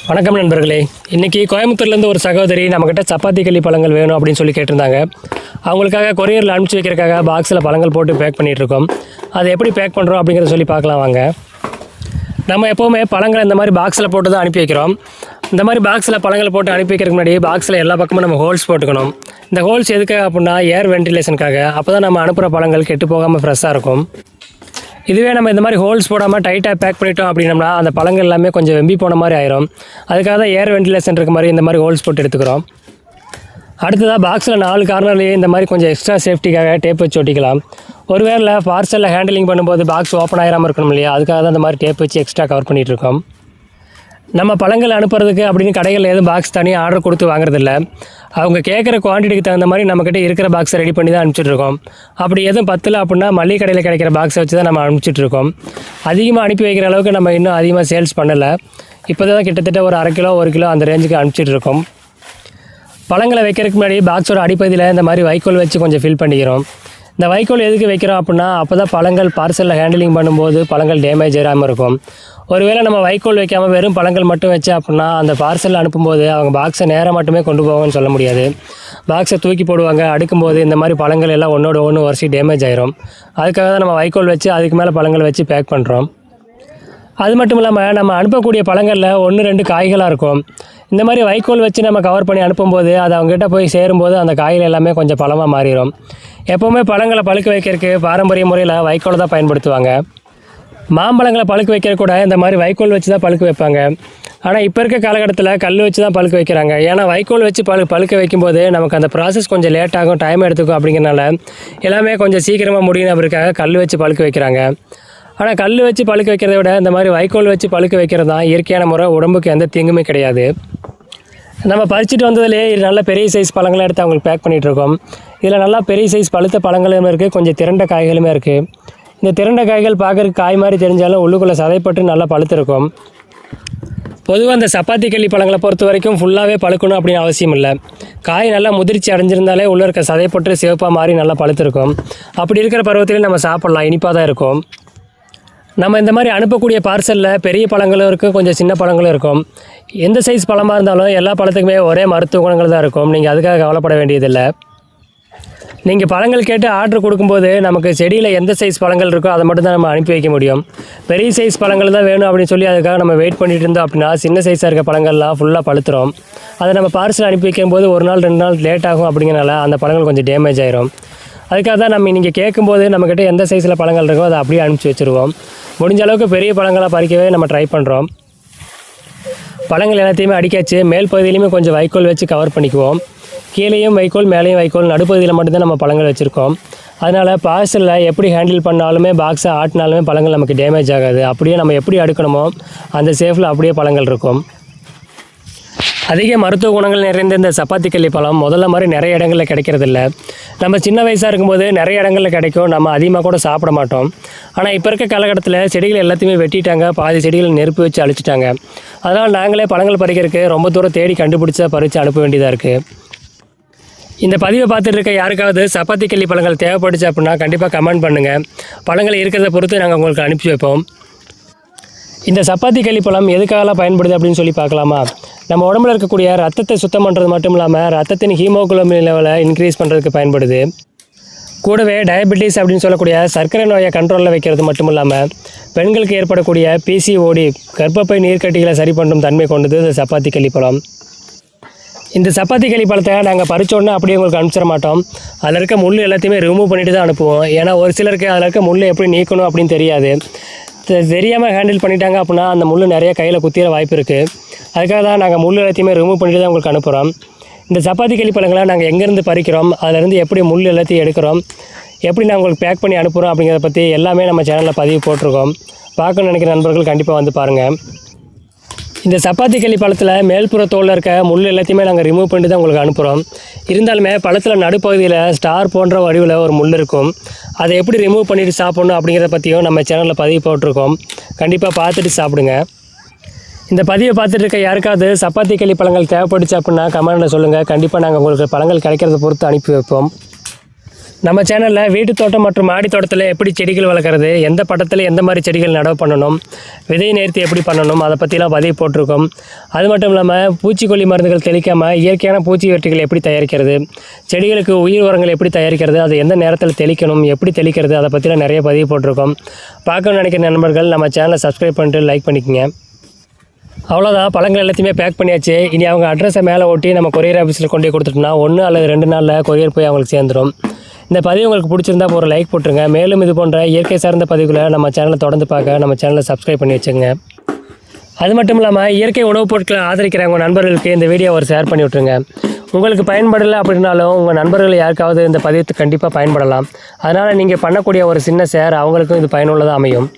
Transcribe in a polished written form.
வணக்கம் நண்பர்களே. இன்றைக்கி கோயம்புத்தூர்லேருந்து ஒரு சகோதரி நம்மக்கிட்ட சப்பாத்தி களி பழங்கள் வேணும் அப்படின்னு சொல்லி கேட்டிருந்தாங்க. அவங்களுக்காக கொரியரில் அனுப்பிச்சி வைக்கிறதுக்காக பாக்ஸில் பழங்கள் போட்டு பேக் பண்ணிகிட்ருக்கோம். அதை எப்படி பேக் பண்ணுறோம் அப்படிங்கிறத சொல்லி பார்க்கலாம் வாங்க. நம்ம எப்போவுமே பழங்களை இந்த மாதிரி பாக்ஸில் போட்டு தான் அனுப்பி வைக்கிறோம். இந்த மாதிரி பாக்ஸில் பழங்கள் போட்டு அனுப்பி வைக்கிறதுக்கு முன்னாடி பாக்ஸில் எல்லா பக்கமும் நம்ம ஹோல்ஸ் போட்டுக்கணும். இந்த ஹோல்ஸ் எதுக்காக அப்படின்னா ஏர் வென்டிலேஷனுக்காக. அப்போ தான் நம்ம அனுப்புகிற பழங்கள் கெட்டு போகாமல் ஃப்ரெஷ்ஷாக இருக்கும். இதுவே நம்ம இந்த மாதிரி ஹோல்ஸ் போடாமல் டைட்டாக பேக் பண்ணிட்டோம் அப்படின்னம்னா அந்த பழங்கள் எல்லாமே கொஞ்சம் வெம்பி போன மாதிரி ஆயிரும். அதுக்காக தான் ஏர் வென்டிலேஷன் இருக்க மாதிரி இந்த மாதிரி ஹோல்ஸ் போட்டு எடுத்துக்கிறோம். அடுத்ததாக பாக்ஸில் 4 கார்னர்லேயே இந்த மாதிரி கொஞ்சம் எக்ஸ்ட்ரா சேஃப்டிக்காக டேப் வச்சு ஒட்டிக்கலாம். ஒருவேளை பார்சலில் ஹேண்டிலிங் பண்ணும்போது பாக்ஸ் ஓப்பன் ஆகிராமல் இருக்கணும் இல்லையா, அதுக்காக தான் இந்த மாதிரி டேப் வச்சு எக்ஸ்ட்ரா கவர் பண்ணிகிட்ருக்கோம். நம்ம பழங்கள் அனுப்புறதுக்கு அப்படின்னு கடைகளில் எதுவும் பாக்ஸ் தனியாக ஆர்டர் கொடுத்து வாங்குறதில்ல. அவங்க கேட்குற குவான்டிட்டிக்கு தகுந்த மாதிரி நம்மக்கிட்ட இருக்கிற பாக்ஸை ரெடி பண்ணி தான் அனுப்பிச்சிட்ருக்கோம். அப்படி எதுவும் பத்தல அப்படின்னா மளிகை கடையில் கிடைக்கிற பாக்ஸை வச்சு தான் நம்ம அனுப்பிச்சிட்ருக்கோம். அதிகமாக அனுப்பி வைக்கிற அளவுக்கு நம்ம இன்னும் அதிகமாக சேல்ஸ் பண்ணலை. இப்போ தான் கிட்டத்தட்ட ஒரு 1/2 கிலோ 1 கிலோ அந்த ரேஞ்சுக்கு அனுப்பிச்சிட்ருக்கோம். பழங்களை வைக்கிறதுக்கு முன்னாடி பாக்ஸோட அடிப்பகுதியில் இந்த மாதிரி வைக்கோல் வச்சு கொஞ்சம் ஃபில் பண்ணிக்கிறோம். இந்த வைக்கோல் எதுக்கு வைக்கிறோம் அப்படின்னா அப்போ தான் பழங்கள் பார்சலில் ஹேண்டிலிங் பண்ணும்போது பழங்கள் டேமேஜ் ஆகாமல் இருக்கும். ஒருவேளை நம்ம வைக்கோல் வைக்காமல் வெறும் பழங்கள் மட்டும் வச்சு அப்படின்னா அந்த பார்சலில் அனுப்பும்போது அவங்க பாக்ஸை நேராக மட்டுமே கொண்டு போவாங்கன்னு சொல்ல முடியாது. பாக்ஸை தூக்கி போடுவாங்க. அடுக்கும்போது இந்த மாதிரி பழங்கள் எல்லாம் ஒன்றோட ஒன்று உரசி டேமேஜ் ஆயிரும். அதுக்காக தான் நம்ம வைக்கோல் வச்சு அதுக்கு மேலே பழங்கள் வச்சு பேக் பண்ணுறோம். அது மட்டும் இல்லாமல் நம்ம அனுப்பக்கூடிய பழங்களில் 1-2 காய்களாக இருக்கும். இந்த மாதிரி வைக்கோல் வச்சு நம்ம கவர் பண்ணி அனுப்பும்போது அது அவங்ககிட்ட போய் சேரும்போது அந்த காய்கள் எல்லாமே கொஞ்சம் பழமாக மாறிடும். எப்போவுமே பழங்களை பழுக்க வைக்கிறதுக்கு பாரம்பரிய முறையில் வைக்கோல் தான் பயன்படுத்துவாங்க. மாம்பழங்களை பழுக்க வைக்கிற கூட இந்த மாதிரி வைக்கோல் வச்சு தான் பழுக்க வைப்பாங்க. ஆனால் இப்போ இருக்க காலகட்டத்தில் கல் வச்சு தான் பழுக்க வைக்கிறாங்க. ஏன்னா வைக்கோல் வச்சு பழுக்க வைக்கும்போது நமக்கு அந்த ப்ராசஸ் கொஞ்சம் லேட் ஆகும், டைம் எடுத்துக்கும். அப்படிங்கிறனால எல்லாமே கொஞ்சம் சீக்கிரமாக முடியும் அப்படிங்கிறதுக்காக கல் வச்சு பழுக்க வைக்கிறாங்க. ஆனால் கல் வச்சு பழுக்க வைக்கிறத விட இந்த மாதிரி வைக்கோல் வச்சு பழுக்க வைக்கிறது தான் இயற்கையான முறை. உடம்புக்கு எந்த தீங்குமே கிடையாது. நம்ம பறிச்சுட்டு வந்ததுலேயே நல்ல பெரிய சைஸ் பழங்களை எடுத்து அவங்களுக்கு பேக் பண்ணிகிட்ருக்கோம். இதில் நல்லா பெரிய சைஸ் பழுத்த பழங்களுமே இருக்குது, கொஞ்சம் திரண்ட காய்களுமே இருக்குது. இந்த திரண்ட காய்கள் பார்க்குறதுக்கு காய் மாதிரி தெரிஞ்சாலும் உள்ளுக்குள்ளே சதைப்பட்டு நல்லா பழுத்திருக்கும். பொதுவாக இந்த சப்பாத்தி களி பழங்களை பொறுத்த வரைக்கும் ஃபுல்லாகவே பழுக்கணும் அப்படின்னு அவசியம் இல்லை. காய் நல்லா முதிர்ச்சி அடைஞ்சிருந்தாலே உள்ளே இருக்க சதைப்பட்டு சிவப்பாக மாறி நல்லா பழுத்திருக்கும். அப்படி இருக்கிற பருவத்திலே நம்ம சாப்பிட்லாம், இனிப்பாக தான் இருக்கும். நம்ம இந்த மாதிரி அனுப்பக்கூடிய பார்சலில் பெரிய பழங்களும் இருக்குது, கொஞ்சம் சின்ன பழங்களும் இருக்கும். எந்த சைஸ் பழமாக இருந்தாலும் எல்லா பழத்துக்குமே ஒரே மருத்துவ குணங்கள் தான் இருக்கும். நீங்கள் அதுக்காக கவலைப்பட வேண்டியதில்லை. நீங்கள் பழங்கள் கேட்டு ஆர்டர் கொடுக்கும்போது நமக்கு செடியில் எந்த சைஸ் பழங்கள் இருக்கோ அதை மட்டும் தான் நம்ம அனுப்பி வைக்க முடியும். பெரிய சைஸ் பழங்கள் தான் வேணும் அப்படின்னு சொல்லி அதுக்காக நம்ம வெயிட் பண்ணிகிட்டு இருந்தோம் அப்படின்னா சின்ன சைஸாக இருக்க பழங்கள்லாம் ஃபுல்லாக பழுத்துரும். அதை நம்ம பார்சல் அனுப்பி வைக்கும்போது 1 நாள் 2 நாள் லேட் ஆகும். அப்படிங்கிறனால அந்த பழங்கள் கொஞ்சம் டேமேஜ் ஆயிரும். அதுக்காக தான் நம்ம நீங்கள் கேட்கும்போது நம்மக்கிட்ட எந்த சைஸில் பழங்கள் இருக்கோ அதை அப்படியே அனுப்பிச்சி வச்சுருவோம். முடிஞ்ச அளவுக்கு பெரிய பழங்களாக பறிக்கவே நம்ம ட்ரை பண்ணுறோம். பழங்கள் எல்லாத்தையுமே அடிக்காச்சு மேல் பகுதியிலையுமே கொஞ்சம் வைக்கோல் வச்சு கவர் பண்ணிக்குவோம். கீழேயும் வைக்கோல் மேலேயும் வைக்கோல், நடுப்பகுதியில் மட்டும்தான் நம்ம பழங்கள் வச்சுருக்கோம். அதனால் பார்சலில் எப்படி ஹேண்டில் பண்ணாலுமே பாக்ஸை ஆட்டினாலுமே பழங்கள் நமக்கு டேமேஜ் ஆகாது. அப்படியே நம்ம எப்படி அடுக்கணுமோ அந்த சேஃபில் அப்படியே பழங்கள் இருக்கும். அதிக மருத்துவ குணங்கள் நிறைந்த இந்த சப்பாத்தி களி பழம் முதல்ல மாதிரி நிறைய இடங்களில் கிடைக்கிறதில்ல. நம்ம சின்ன வயசாக இருக்கும்போது நிறைய இடங்களில் கிடைக்கும், நம்ம அதிகமாக கூட சாப்பிட மாட்டோம். ஆனால் இப்போ இருக்க காலகட்டத்தில் செடிகள் எல்லாத்தையுமே வெட்டிட்டாங்க, பாதி செடிகள் நெருப்பு வச்சு அழிச்சிட்டாங்க. அதனால் நாங்களே பழங்கள் பறிக்கிறதுக்கு ரொம்ப தூரம் தேடி கண்டுபிடிச்சா பறித்து அனுப்ப வேண்டியதாக இருக்குது. இந்த பதிவை பார்த்துட்டு இருக்க யாருக்காவது சப்பாத்தி களி பழங்கள் தேவைப்படுச்சு அப்படின்னா கண்டிப்பாக கமெண்ட் பண்ணுங்கள். பழங்கள் இருக்கிறத பொறுத்து நாங்கள் உங்களுக்கு அனுப்பி வைப்போம். இந்த சப்பாத்தி களி பழம் எதுக்காகலாம் பயன்படுது அப்படின்னு சொல்லி பார்க்கலாமா? நம்ம உடம்புல இருக்கக்கூடிய ரத்தத்தை சுத்தம் பண்ணுறது மட்டும் இல்லாமல் ரத்தத்தின் ஹீமோகுளோபின் லெவலை இன்க்ரீஸ் பண்ணுறதுக்கு பயன்படுது. கூடவே டயபெட்டிஸ் அப்படின்னு சொல்லக்கூடிய சர்க்கரை நோயை கண்ட்ரோலில் வைக்கிறது மட்டும் இல்லாமல் பெண்களுக்கு ஏற்படக்கூடிய PCOD கர்ப்பப்பை நீர்க்கட்டிகளை சரி பண்ணும் தன்மை கொண்டது இந்த சப்பாத்தி களி பழம். இந்த சப்பாத்தி களி பழத்தை நாங்கள் பறிச்சோடனே அப்படியே உங்களுக்கு அனுப்பிச்சிட மாட்டோம். அதில் இருக்க முள் எல்லாத்தையுமே ரிமூவ் பண்ணிட்டு தான் அனுப்புவோம். ஏன்னா ஒரு சிலருக்கு அதில் இருக்க முள் எப்படி நீக்கணும் அப்படின்னு தெரியாது. தெரியாமல் ஹேண்டில் பண்ணிட்டாங்க அப்படின்னா அந்த முள் நிறைய கையில் குத்திர வாய்ப்பு இருக்குது. அதுக்காக தான் நாங்கள் முள் எல்லாத்தையுமே ரிமூவ் பண்ணிட்டு தான் உங்களுக்கு அனுப்புகிறோம். இந்த சப்பாத்தி களி பழங்களை நாங்கள் எங்கேருந்து பறிக்கிறோம், அதிலேருந்து எப்படி முள் எல்லாத்தையும் எடுக்கிறோம், எப்படி நாங்கள் உங்களுக்கு பேக் பண்ணி அனுப்புகிறோம் அப்படிங்கிறத பற்றி எல்லாமே நம்ம சேனலில் பதிவு போட்டிருக்கோம். பார்க்கணும்னு நினைக்கிற நண்பர்கள் கண்டிப்பாக வந்து பாருங்கள். இந்த சப்பாத்தி களி பழத்தில் மேல்புற தோலில் இருக்க முள் எல்லாத்தையுமே நாங்கள் ரிமூவ் பண்ணிட்டு தான் உங்களுக்கு அனுப்புகிறோம். இருந்தாலுமே பழத்தில் நடுப்பகுதியில் ஸ்டார் போன்ற வடிவில் ஒரு முள் இருக்கும். அதை எப்படி ரிமூவ் பண்ணிவிட்டு சாப்பிட்ணும் அப்படிங்கிறத பற்றியும் நம்ம சேனலில் பதிவு போட்டிருக்கோம். கண்டிப்பாக பார்த்துட்டு சாப்பிடுங்க. இந்த பதிவை பார்த்துட்டு இருக்க யாருக்காவது சப்பாத்தி களி பழங்கள் தேவைப்படுச்சு அப்படின்னா கமெண்ட்டில் சொல்லுங்கள். கண்டிப்பாக நாங்கள் உங்களுக்கு பழங்கள் கிடைக்கிறத பொறுத்து அனுப்பி வைப்போம். நம்ம சேனலில் வீட்டு தோட்டம் மற்றும் மாடி தோட்டத்தில் எப்படி செடிகள் வளர்க்குறது, எந்த பட்டத்தில் எந்த மாதிரி செடிகள் நடவு பண்ணணும், விதை நேர்த்தி எப்படி பண்ணணும், அதை பற்றிலாம் பதிவு போட்டிருக்கோம். அது மட்டும் இல்லாமல் பூச்சிக்கொல்லி மருந்துகள் தெளிக்காமல் இயற்கையான பூச்சி வெட்டிகள் எப்படி தயாரிக்கிறது, செடிகளுக்கு உயிர் உரங்கள் எப்படி தயாரிக்கிறது, அதை எந்த நேரத்தில் தெளிக்கணும், எப்படி தெளிக்கிறது, அதை பற்றிலாம் நிறைய பதிவு போட்டிருக்கோம். பார்க்கணும்னு நினைக்கிற நண்பர்கள் நம்ம சேனலை சப்ஸ்கிரைப் பண்ணிட்டு லைக் பண்ணிக்கோங்க. அவ்வளோதான், பழங்கள் எல்லாத்தையுமே பேக் பண்ணியாச்சு. இனி அவங்க அட்ரஸை மேலே ஒட்டி நம்ம கொரியர் ஆஃபீஸில் கொண்டு போய் கொடுத்துட்டோம்னா 1 அல்லது 2 நாளில் கொரியர் போய் அவங்களுக்கு சேர்ந்துடும். இந்த பதிவு உங்களுக்கு பிடிச்சிருந்தா ஒரு லைக் போட்டுருங்க. மேலும் இது போன்ற இயற்கை சார்ந்த பதிவுகளை நம்ம சேனலை தொடர்ந்து பார்க்க நம்ம சேனலை சப்ஸ்கிரைப் பண்ணி வச்சுங்க. அது மட்டும் இல்லாமல் இயற்கை உணவுப் பொருட்களை ஆதரிக்கிற உங்கள் நண்பர்களுக்கு இந்த வீடியோ ஒரு ஷேர் பண்ணி விட்ருங்க. உங்களுக்கு பயன்படலை அப்படின்னாலும் உங்கள் நண்பர்கள் யாருக்காவது இந்த பதிவுக்கு கண்டிப்பாக பயன்படலாம். அதனால் நீங்கள் பண்ணக்கூடிய ஒரு சின்ன ஷேர் அவங்களுக்கும் இது பயனுள்ளதாக அமையும்.